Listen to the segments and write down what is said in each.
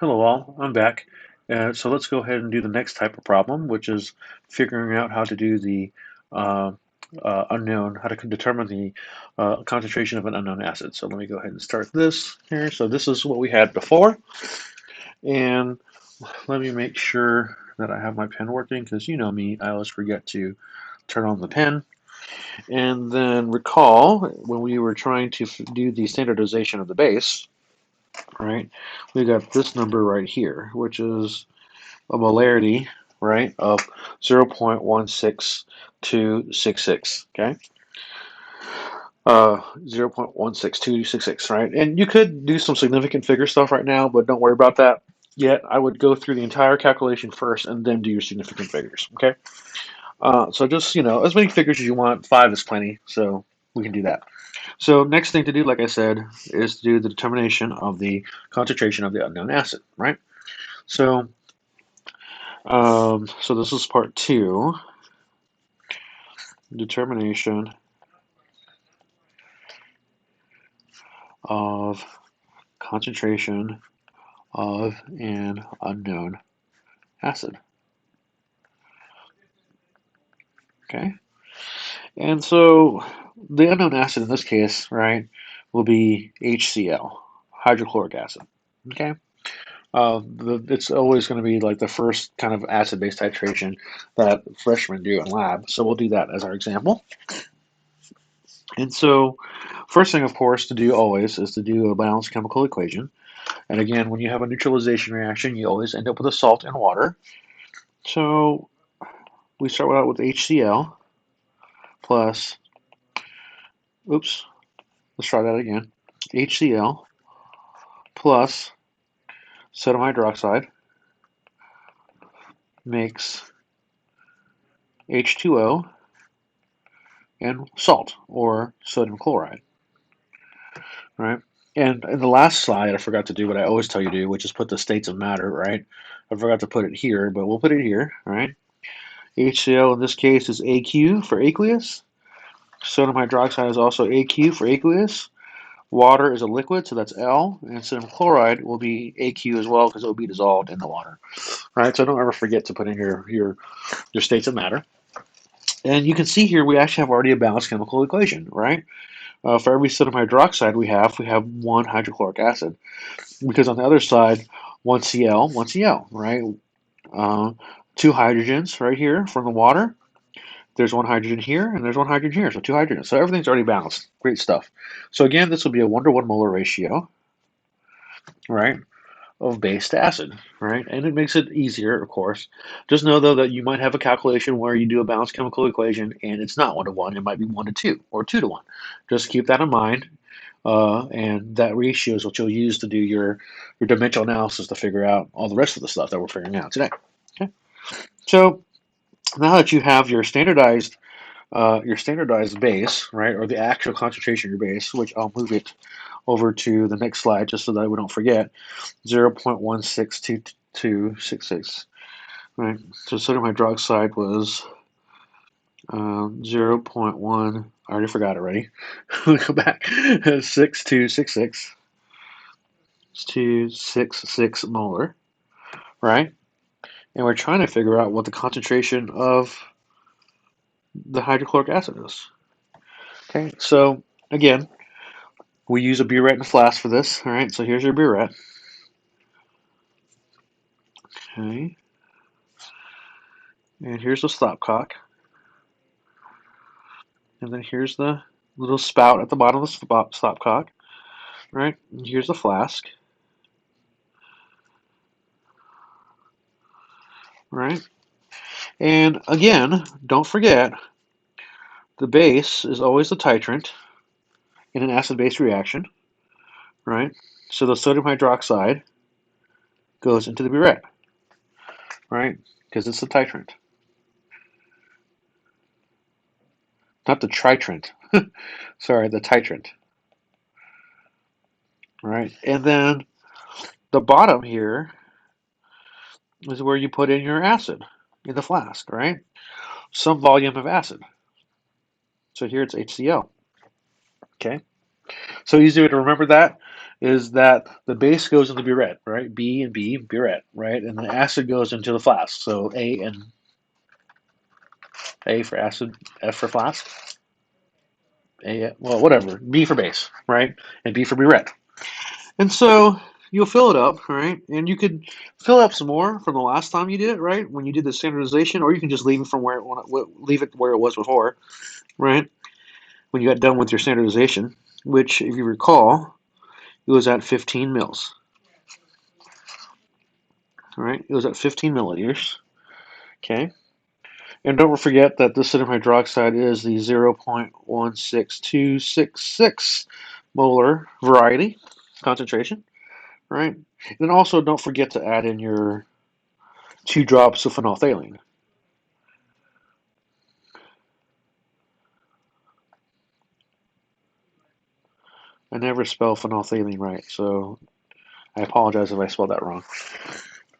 Hello all, I'm back. So let's go ahead and do the next type of problem, which is figuring out how to do the uh, how to determine the concentration of an unknown acid. So let me go ahead and start this here. So this is what we had before, and let me make sure that I have my pen working because you know me, I always forget to turn on the pen. And then recall when we were trying to do the standardization of the base, right? We got this number right here, which is a molarity, right, of 0.16266, okay? 0.16266, right? And you could do some significant figure stuff right now, but don't worry about that yet. I would go through the entire calculation first and then do your significant figures, okay? So just, as many figures as you want. 5 is plenty, so we can do that. So next thing to do, like I said, is to do the determination of the concentration of the unknown acid, right? So, so this is part 2. Determination of concentration of an unknown acid. Okay, and so the unknown acid in this case, right, will be HCl, hydrochloric acid. Okay, it's always going to be like the first kind of acid-base titration that freshmen do in lab. So we'll do that as our example. And so, first thing, of course, to do always is to do a balanced chemical equation. And again, when you have a neutralization reaction, you always end up with a salt and water. So we start out with HCl plus, oops, let's try that again. HCl plus sodium hydroxide makes H2O and salt, or sodium chloride, right? And in the last slide, I forgot to do what I always tell you to do, which is put the states of matter, right? I forgot to put it here, but we'll put it here, right? HCl in this case is AQ for aqueous. Sodium hydroxide is also AQ for aqueous. Water is a liquid, so that's L, and sodium chloride will be AQ as well because it will be dissolved in the water. Right, so don't ever forget to put in your states of matter. And you can see here we actually have already a balanced chemical equation, right? For every sodium hydroxide we have one hydrochloric acid. Because on the other side, one Cl, one Cl, right? Uh, two hydrogens right here from the water. There's one hydrogen here, and there's one hydrogen here, so two hydrogens. So everything's already balanced. Great stuff. So again, this will be a 1-to-1 molar ratio, right, of base to acid, right? And it makes it easier, of course. Just know, though, that you might have a calculation where you do a balanced chemical equation, and it's not 1-to-1. It might be 1-to-2 or 2-to-1. Just keep that in mind. And that ratio is what you'll use to do your dimensional analysis to figure out all the rest of the stuff that we're figuring out today. Okay. So now that you have your standardized base, right, or the actual concentration of your base, which I'll move it over to the next slide just so that we don't forget, 0.16266, right? So sodium hydroxide was 0.1, I already forgot already. Let me go back, 6266, 266 molar, right? And we're trying to figure out what the concentration of the hydrochloric acid is. Okay, so again, we use a burette and flask for this. All right, so here's your burette. Okay, and here's the stopcock. And then here's the little spout at the bottom of the stopcock. Right, and here's the flask. Right, and again, don't forget, the base is always the titrant in an acid-base reaction. Right, so the sodium hydroxide goes into the burette. Right, because it's the titrant, not the tritrant. Sorry, the titrant. Right, and then the bottom here is where you put in your acid in the flask, right? Some volume of acid. So here it's HCl. Okay. So easy to remember that. is that the base goes into burette, right? B and B, burette, right? And the acid goes into the flask. So A and A for acid, F for flask, A, well, whatever. B for base, right? And B for burette. And so you'll fill it up, right? And you could fill up some more from the last time you did it, right? When you did the standardization, or you can just leave it from where leave it where it was before, right? When you got done with your standardization, which, if you recall, it was at 15 mils, right? It was at 15 milliliters, okay? And don't forget that the sodium hydroxide is the 0.16266 molar variety concentration, right? And then also don't forget to add in your 2 drops of phenolphthalein. I never spell phenolphthalein right, so I apologize if I spelled that wrong.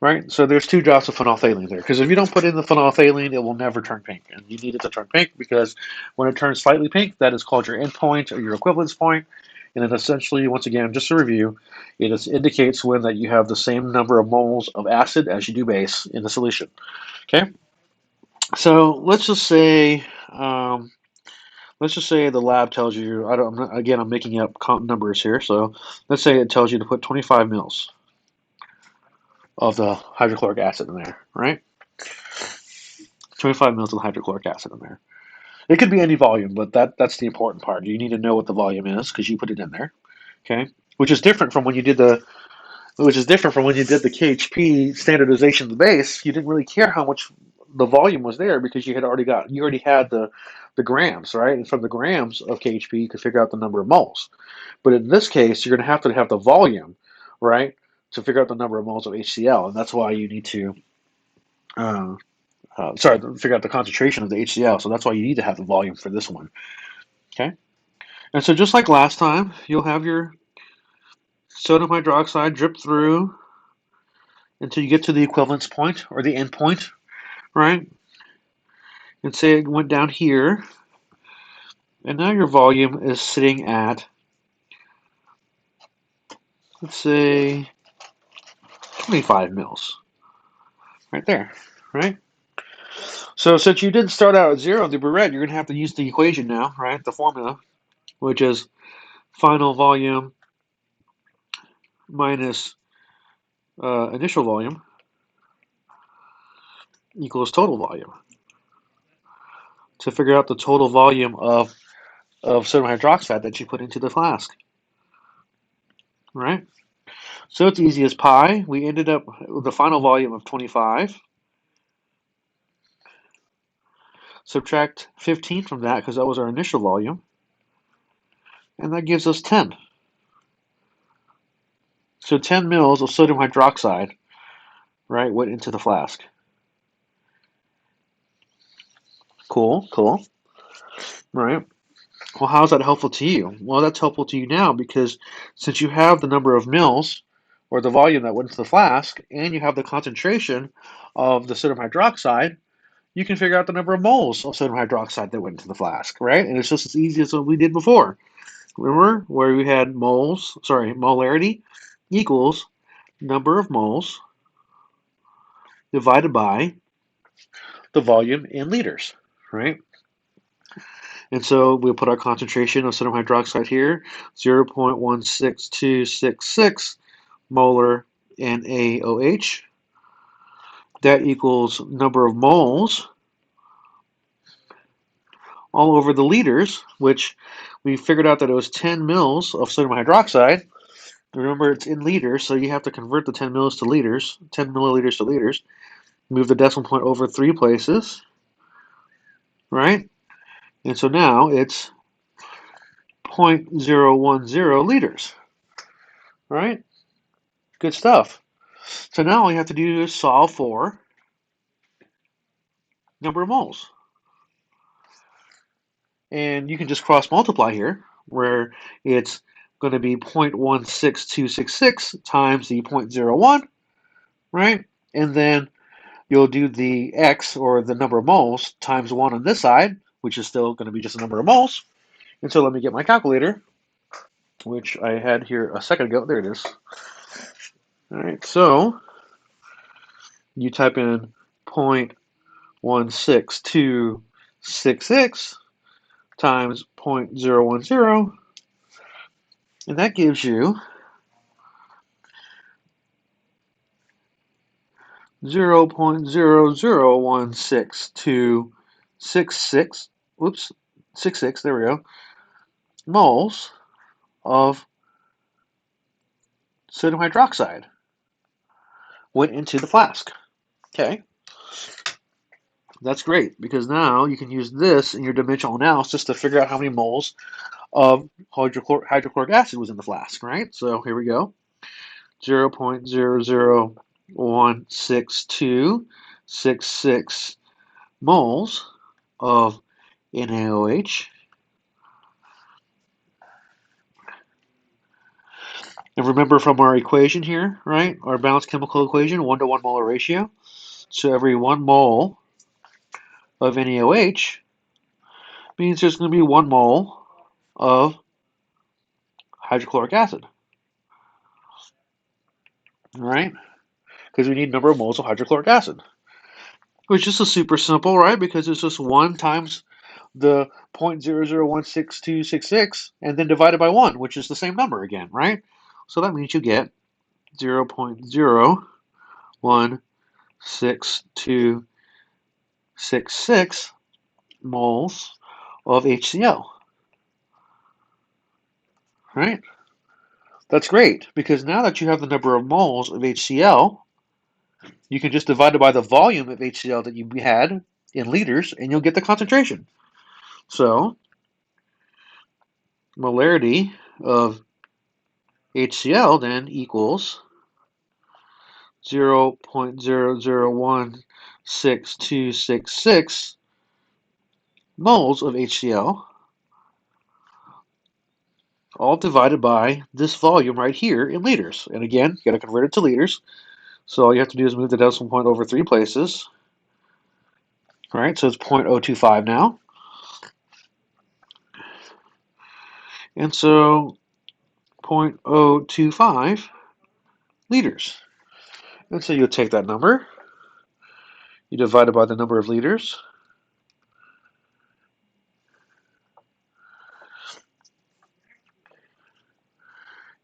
Right? So there's 2 drops of phenolphthalein there, because if you don't put in the phenolphthalein, it will never turn pink. And you need it to turn pink because when it turns slightly pink, that is called your endpoint or your equivalence point. And it essentially, once again, just to review, it indicates when that you have the same number of moles of acid as you do base in the solution. Okay? So let's just say the lab tells you, I'm making up numbers here. So let's say it tells you to put 25 mils of the hydrochloric acid in there, right? 25 mils of hydrochloric acid in there. It could be any volume, but that's the important part. You need to know what the volume is because you put it in there, okay? Which is different from when you did the KHP standardization of the base. You didn't really care how much the volume was there because you already had the grams, right? And from the grams of KHP, you could figure out the number of moles. But in this case, you're going to have the volume, right, to figure out the number of moles of HCl, and that's why you need to uh, figure out the concentration of the HCl. So that's why you need to have the volume for this one. Okay. And so just like last time, you'll have your sodium hydroxide drip through until you get to the equivalence point or the end point, right? And say it went down here, and now your volume is sitting at, let's say, 25 mils, right there, right? So since you didn't start out at zero in the burette, you're going to have to use the equation now, right? The formula, which is final volume minus initial volume equals total volume to figure out the total volume of sodium hydroxide that you put into the flask, right? So it's easy as pie. We ended up with the final volume of 25. Subtract 15 from that because that was our initial volume, and that gives us 10. So 10 mils of sodium hydroxide, right, went into the flask. Cool, cool, right? Well, how is that helpful to you? Well, that's helpful to you now because since you have the number of mils or the volume that went into the flask and you have the concentration of the sodium hydroxide, you can figure out the number of moles of sodium hydroxide that went into the flask, right? And it's just as easy as what we did before. Remember where we had molarity equals number of moles divided by the volume in liters, right? And so we'll put our concentration of sodium hydroxide here, 0.16266 molar NaOH. That equals number of moles all over the liters, which we figured out that it was 10 mils of sodium hydroxide. Remember, it's in liters, so you have to convert the 10 mils to liters, 10 milliliters to liters. Move the decimal point over 3 places, right? And so now it's 0.010 liters, right? Good stuff. So now all you have to do is solve for number of moles. And you can just cross multiply here, where it's going to be 0.16266 times the 0.01, right? And then you'll do the x, or the number of moles, times 1 on this side, which is still going to be just a number of moles. And so let me get my calculator. which I had here a second ago. There it is. All right, so you type in 0.16266 times 0.010, and that gives you 0.0016266, whoops, 66, there we go, moles of sodium hydroxide went into the flask. Okay, that's great because now you can use this in your dimensional analysis to figure out how many moles of hydrochloric acid was in the flask, right? So here we go. 0.0016266 moles of NaOH. And remember from our equation here, right? Our balanced chemical equation, 1-to-1 molar ratio. So every 1 mole of NaOH means there's going to be 1 mole of hydrochloric acid, right? Because we need number of moles of hydrochloric acid, which is just super simple, right? Because it's just 1 times the 0.001666 and then divided by 1, which is the same number again, right? So that means you get 0.01666 moles of HCl, right? That's great because now that you have the number of moles of HCl, you can just divide it by the volume of HCl that you had in liters and you'll get the concentration. So, molarity of HCl then equals 0.001666 moles of HCl, all divided by this volume right here in liters. And again, you got to convert it to liters. So all you have to do is move the decimal point over 3 places. All right, so it's 0.025 now. And so 0.025 liters. And so you'll take that number, you divide it by the number of liters,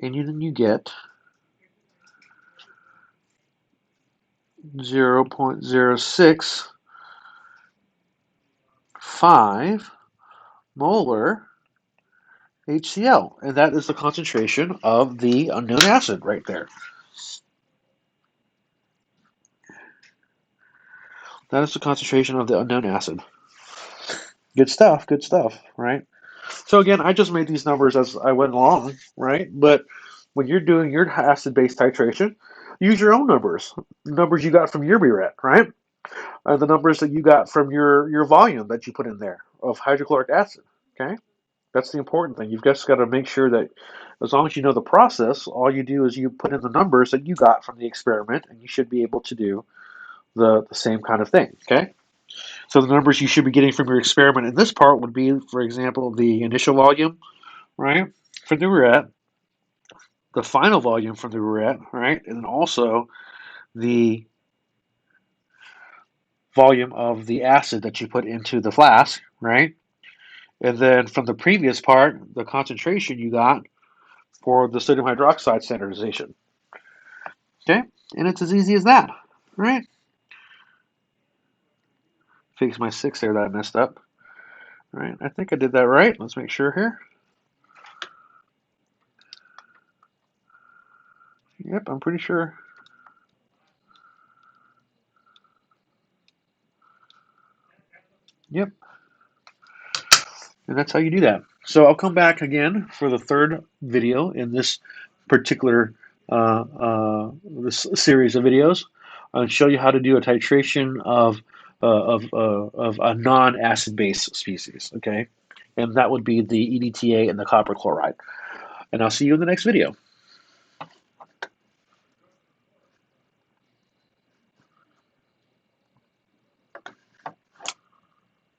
and then you get 0.065 molar HCl. And that is the concentration of the unknown acid right there. That is the concentration of the unknown acid. Good stuff, right? So again, I just made these numbers as I went along, right? But when you're doing your acid-base titration, use your own numbers, numbers you got from your burette, right? The numbers that you got from your volume that you put in there of hydrochloric acid, okay? That's the important thing. You've just got to make sure that as long as you know the process, all you do is you put in the numbers that you got from the experiment, and you should be able to do the same kind of thing, okay? So the numbers you should be getting from your experiment in this part would be, for example, the initial volume, right, from the burette, the final volume from the burette, right, and then also the volume of the acid that you put into the flask, right, and then from the previous part, the concentration you got for the sodium hydroxide standardization. Okay, and it's as easy as that, right? Fix my 6 there that I messed up. All right, I think I did that right. Let's make sure here. Yep, I'm pretty sure. Yep, and that's how you do that. So I'll come back again for the third video in this particular this series of videos and show you how to do a titration of a non-acid base species. Okay, and that would be the EDTA and the copper chloride. And I'll see you in the next video.